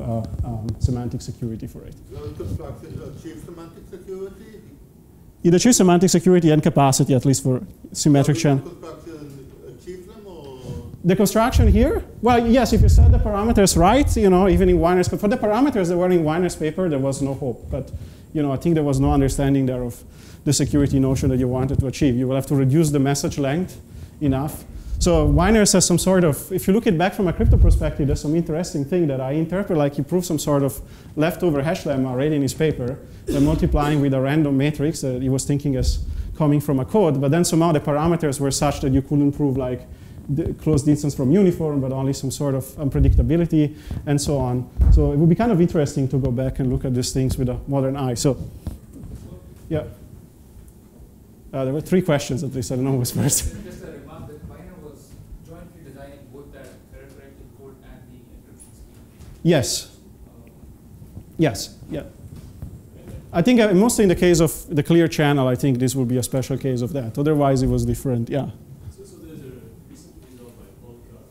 semantic security for it. So the construction achieves semantic security? It achieves semantic security and capacity, at least for symmetric channel. The construction here? Well, yes, if you set the parameters right, even in Wyner's, but for the parameters that were in Wyner's paper, there was no hope. But, I think there was no understanding there of the security notion that you wanted to achieve. You will have to reduce the message length enough. So Wyner says some sort of, if you look at back from a crypto perspective, there's some interesting thing that I interpret like he proved some sort of leftover hash lemma already in his paper by multiplying with a random matrix that he was thinking as coming from a code, but then somehow the parameters were such that you couldn't prove like the close distance from uniform, but only some sort of unpredictability and so on. So it would be kind of interesting to go back and look at these things with a modern eye. So, yeah. There were 3 questions at least. I don't know who was first. Just a remark that Wyner was jointly designing both the error-corrected code and the encryption scheme. Yes. Yes. Yeah. I think mostly in the case of the clear channel, I think this would be a special case of that. Otherwise, it was different. Yeah. So there's a recent result by Poincaré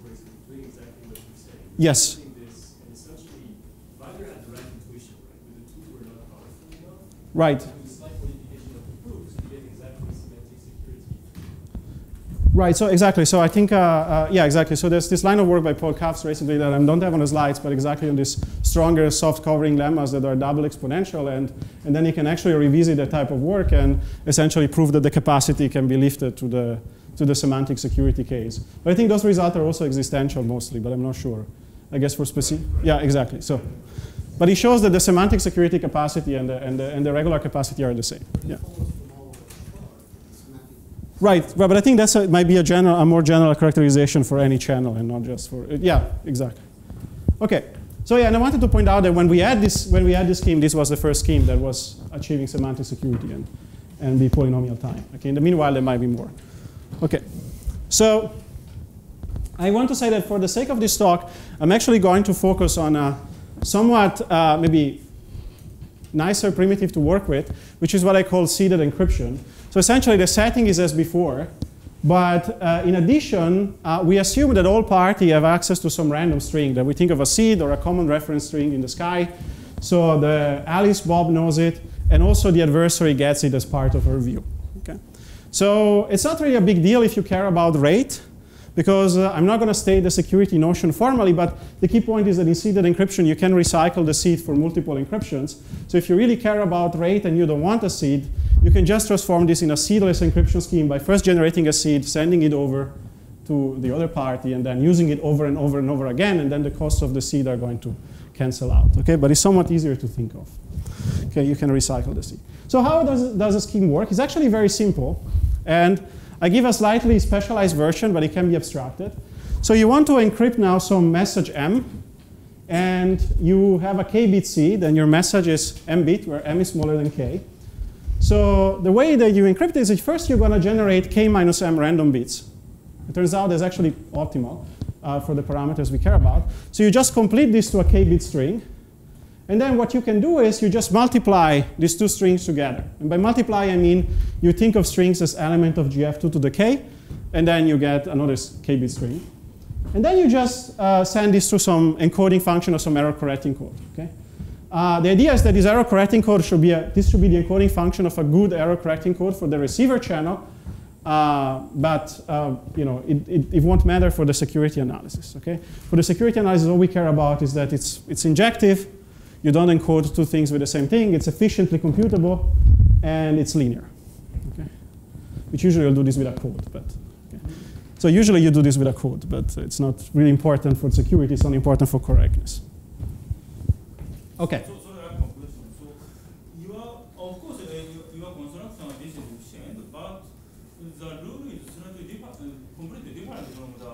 where it's doing exactly what you're saying. Yes. Using this, and essentially, Wyner had the right intuition, right? But the tools were not powerful enough. Right. With a slight modification of the proofs, you get exactly semantic security. Right, so exactly. So I think, yeah, exactly. So there's this line of work by Paul Kauf's recently that I don't have on the slides, but exactly on this stronger soft covering lemmas that are double exponential. And then you can actually revisit that type of work and essentially prove that the capacity can be lifted to the semantic security case. But I think those results are also existential mostly, but I'm not sure. I guess for specific, yeah, exactly. So, but it shows that the semantic security capacity and the regular capacity are the same. Yeah. Right, but I think that's might be a more general characterization for any channel and not just for, yeah, exactly. Okay, so yeah, and I wanted to point out that when we had this scheme, this was the first scheme that was achieving semantic security and the polynomial time. Okay, in the meanwhile, there might be more. Okay, so I want to say that for the sake of this talk, I'm actually going to focus on a somewhat maybe nicer primitive to work with, which is what I call seeded encryption. So essentially, the setting is as before, but in addition, we assume that all parties have access to some random string that we think of a seed or a common reference string in the sky. So the Alice Bob knows it, and also the adversary gets it as part of her view. Okay? So it's not really a big deal if you care about rate, because I'm not going to state the security notion formally, but the key point is that in seeded encryption, you can recycle the seed for multiple encryptions. So if you really care about rate and you don't want a seed, you can just transform this in a seedless encryption scheme by first generating a seed, sending it over to the other party, and then using it over and over and over again, and then the costs of the seed are going to cancel out. Okay, but it's somewhat easier to think of. Okay, you can recycle the seed. So how does the scheme work? It's actually very simple, and I give a slightly specialized version, but it can be abstracted. So you want to encrypt now some message M, and you have a k-bit seed, and your message is M bit, where M is smaller than k. So the way that you encrypt is that first you're going to generate k minus m random bits. It turns out that's actually optimal for the parameters we care about. So you just complete this to a k-bit string. And then what you can do is you just multiply these two strings together. And by multiply, I mean you think of strings as element of GF2 to the k, and then you get another k-bit string. And then you just send this to some encoding function or some error correcting code. Okay? The idea is that this error correcting code should be the encoding function of a good error correcting code for the receiver channel. but you know, it won't matter for the security analysis. Okay? For the security analysis, all we care about is that it's injective. You don't encode two things with the same thing. It's efficiently computable, and it's linear. Okay? Which usually you'll do this with a code, but okay. So usually you do this with a code, but it's not really important for security. It's only important for correctness. Okay. So I have a question. So you are, of course, your construction this is efficient, but the rule is slightly different, completely different from the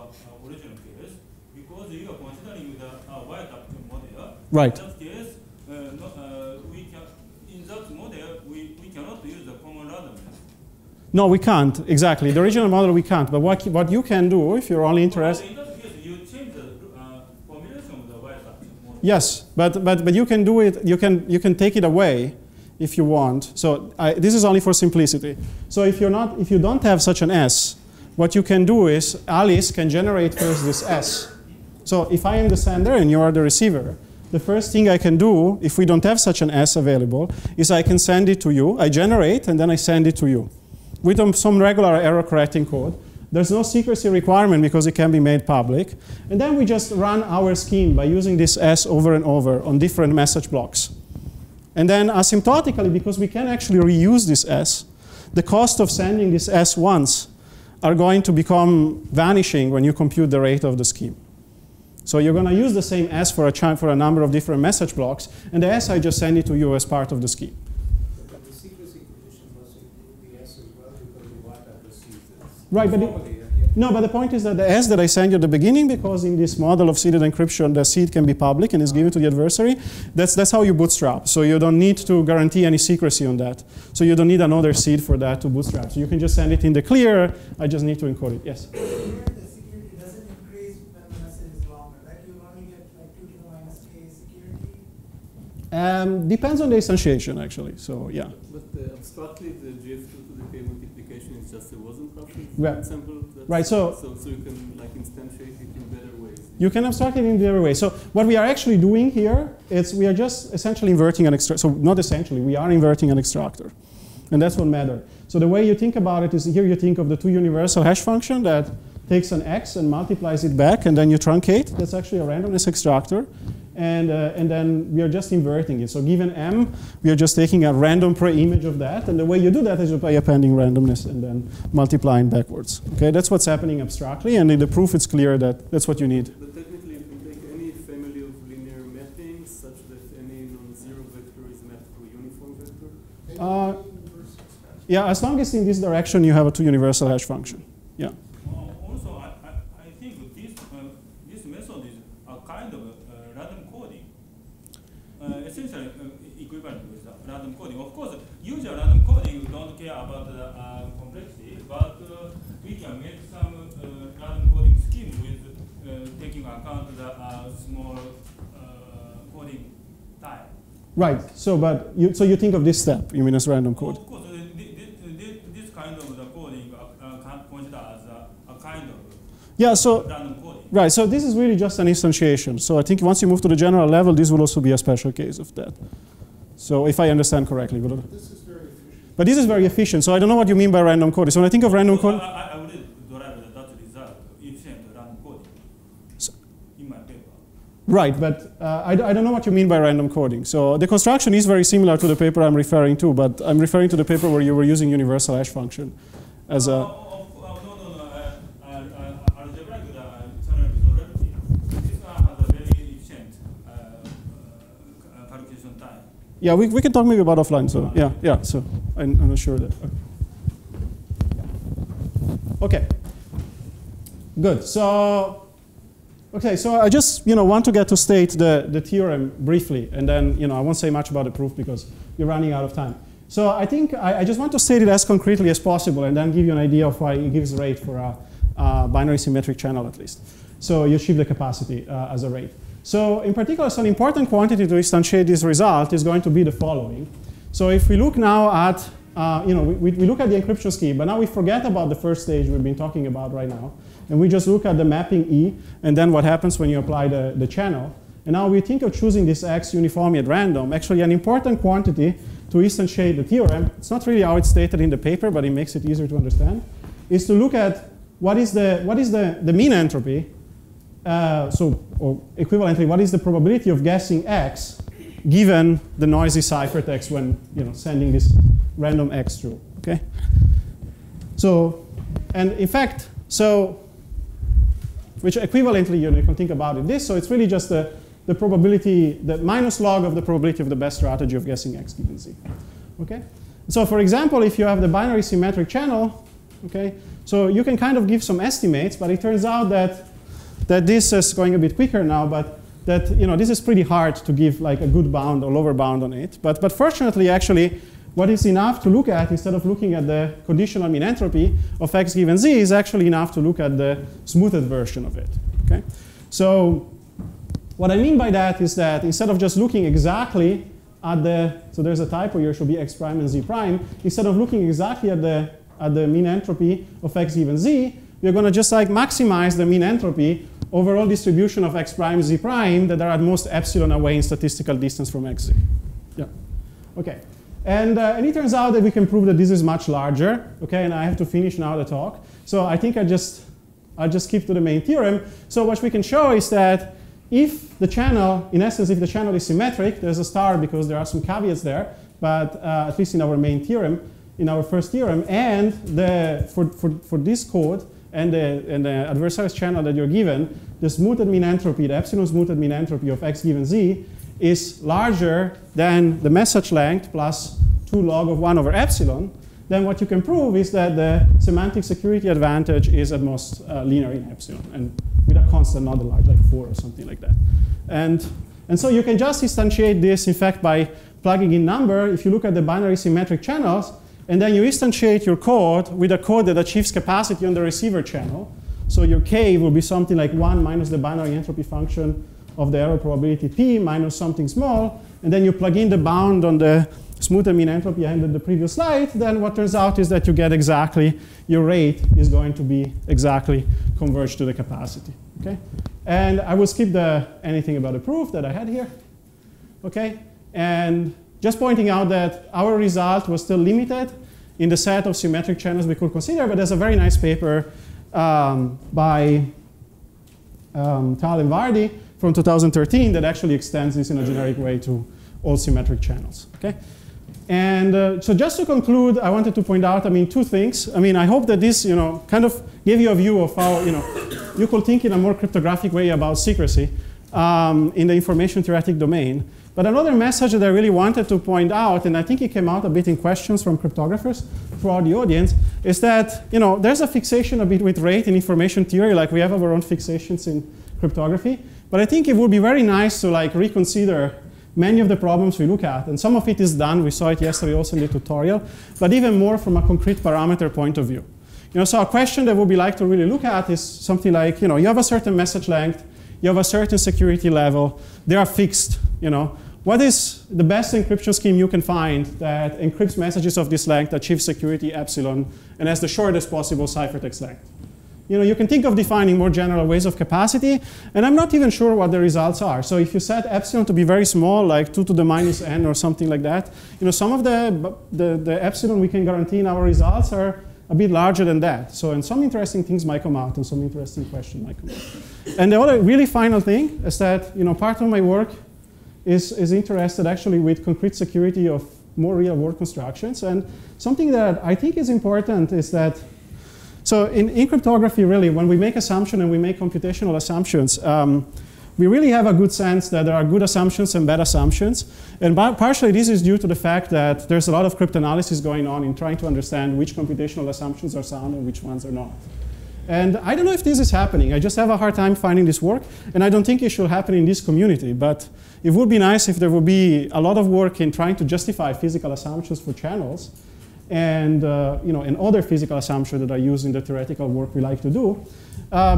original case, because you are considering the Wiretap model. Right. In that case, in that model, we cannot use the common randomness. No, we can't, exactly. The original model we can't, but what you can do, if you're only interested... In that case, you change the formulation of the Wiretap model. Yes, but you can do it, you can take it away if you want. So this is only for simplicity. So if you don't have such an S, what you can do is Alice can generate first this S. So if I am the sender and you are the receiver, the first thing I can do, if we don't have such an S available, is I can send it to you. I generate, and then I send it to you with some regular error correcting code. There's no secrecy requirement because it can be made public. And then we just run our scheme by using this S over and over on different message blocks. And then asymptotically, because we can actually reuse this S, the cost of sending this S once are going to become vanishing when you compute the rate of the scheme. So you're going to use the same S for a number of different message blocks, and the S I just send it to you as part of the scheme. But the secrecy condition must include the S as well, because the Wiretap receives it. Right, but the point is that the S that I send you at the beginning, because in this model of seeded encryption, the seed can be public and is given to the adversary, that's how you bootstrap. So you don't need to guarantee any secrecy on that. So you don't need another seed for that to bootstrap. So you can just send it in the clear. I just need to encode it. Yes? The security doesn't increase when the message is longer, right? You only get like 2 to the minus k security? Depends on the instantiation, actually. So yeah. But abstractly, the GF2 to the k multiplication is just a wasn't roughly Yeah. example. Right. So you can like instantiate it in better ways. you can abstract it in the other way. So what we are actually doing here is we are just essentially inverting an extractor. So not essentially, we are inverting an extractor. And that's what matters. So the way you think about it is here you think of the two universal hash function that takes an x and multiplies it back, and then you truncate. That's actually a randomness extractor. And then we are just inverting it. So given m, we are just taking a random pre-image of that. And the way you do that is by appending randomness and then multiplying backwards. Okay, that's what's happening abstractly. And in the proof, it's clear that that's what you need. But technically, you can take any family of linear mappings such that any non-zero vector is mapped to a uniform vector? Yeah, as long as in this direction you have a two universal hash function. Yeah. Also, I think this method is a kind of random coding, essentially equivalent with random coding. Of course, usual random coding, we don't care about the complexity, but we can make some random coding scheme with taking account the small coding time. Right. So, so you think of this step, you mean as random code? Of course, this kind of the coding considered as a kind of random coding. Right. So this is really just an instantiation. So I think once you move to the general level, this will also be a special case of that. So if I understand correctly. But this is very efficient. But this is very efficient. So I don't know what you mean by random coding. So when I think of random coding. I would derive that result efficient random coding in my paper. Right, but I don't know what you mean by random coding. So the construction is very similar to the paper I'm referring to, but I'm referring to the paper where you were using universal hash function as a. Algebraic channel resolvability. This one has a very efficient calculation time. Yeah, we can talk maybe about offline. So yeah. So I'm not sure that. Okay. Good. So. Okay, so I just want to get to state the theorem briefly, and then I won't say much about the proof because we're running out of time. So I think I just want to state it as concretely as possible, and then give you an idea of why it gives rate for a binary symmetric channel at least. So you achieve the capacity as a rate. So in particular, so an important quantity to instantiate this result is going to be the following. So if we look now at we look at the encryption scheme, but now we forget about the first stage we've been talking about right now. And we just look at the mapping E, and then what happens when you apply the channel. And now we think of choosing this X uniformly at random. Actually, an important quantity to instantiate the theorem, it's not really how it's stated in the paper, but it makes it easier to understand, is to look at what is the mean entropy, or equivalently, what is the probability of guessing x given the noisy ciphertext when sending this random x through. Okay. So, and in fact, which equivalently you can think about it this. So it's really just the probability, the minus log of the probability of the best strategy of guessing x given z. Okay. So for example, if you have the binary symmetric channel, okay, so you can kind of give some estimates, but it turns out that this is going a bit quicker now, but that this is pretty hard to give like a good bound or lower bound on it. But fortunately, actually, what is enough to look at instead of looking at the conditional mean entropy of x given z is actually enough to look at the smoothed version of it. Okay, so what I mean by that is that instead of just looking exactly at so there's a typo here, should be x prime and z prime. Instead of looking exactly at the mean entropy of x given z, we're going to just like maximize the mean entropy overall distribution of x prime, z prime that are at most epsilon away in statistical distance from xz. Yeah. Okay. And it turns out that we can prove that this is much larger. Okay. And I have to finish now the talk. So I think I'll just skip to the main theorem. So what we can show is that if the channel, in essence, if the channel is symmetric, there's a star because there are some caveats there, but at least in our main theorem, in our first theorem, and for this code and the adversarial channel that you're given, the smoothed mean entropy, the epsilon smoothed mean entropy of x given z is larger than the message length plus 2 log of 1 over epsilon, then what you can prove is that the semantic security advantage is at most linear in epsilon, and with a constant not large, like 4 or something like that. And so you can just instantiate this, in fact, by plugging in number. If you look at the binary symmetric channels, and then you instantiate your code with a code that achieves capacity on the receiver channel. So your k will be something like 1 minus the binary entropy function of the error probability p minus something small. And then you plug in the bound on the smoothed mean entropy I had in the previous slide. Then what turns out is that you get exactly, your rate is going to be exactly converged to the capacity. Okay? And I will skip anything about the proof that I had here. Okay? And just pointing out that our result was still limited in the set of symmetric channels we could consider, but there's a very nice paper by Tal and Vardy from 2013 that actually extends this in a generic way to all symmetric channels. Okay? And so just to conclude, I wanted to point out, two things. I hope that this, kind of gave you a view of how, you could think in a more cryptographic way about secrecy in the information-theoretic domain. But another message that I really wanted to point out, and I think it came out a bit in questions from cryptographers throughout the audience, is that there's a fixation a bit with rate in information theory, like we have our own fixations in cryptography. But I think it would be very nice to reconsider many of the problems we look at. And some of it is done. We saw it yesterday also in the tutorial. But even more from a concrete parameter point of view. So a question that we would like to really look at is something like, you have a certain message length, you have a certain security level, they are fixed. What is the best encryption scheme you can find that encrypts messages of this length, achieves security epsilon, and has the shortest possible ciphertext length? You can think of defining more general ways of capacity, and I'm not even sure what the results are. So if you set epsilon to be very small, like 2 to the minus n or something like that, some of the epsilon we can guarantee in our results are a bit larger than that. So and some interesting things might come out, and some interesting questions might come out. And the other really final thing is that part of my work is interested actually with concrete security of more real-world constructions. And something that I think is important is that, so in cryptography, really, when we make assumptions and we make computational assumptions, we really have a good sense that there are good assumptions and bad assumptions. And partially this is due to the fact that there's a lot of cryptanalysis going on in trying to understand which computational assumptions are sound and which ones are not. And I don't know if this is happening. I just have a hard time finding this work. And I don't think it should happen in this community. But it would be nice if there would be a lot of work in trying to justify physical assumptions for channels and, and other physical assumptions that are used in the theoretical work we like to do.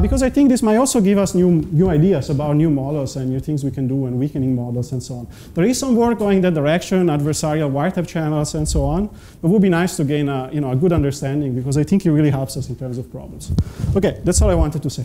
Because I think this might also give us new ideas about new models and new things we can do and weakening models and so on. There is some work going that direction, adversarial wiretap channels and so on. But it would be nice to gain a good understanding because I think it really helps us in terms of problems. Okay, that's all I wanted to say.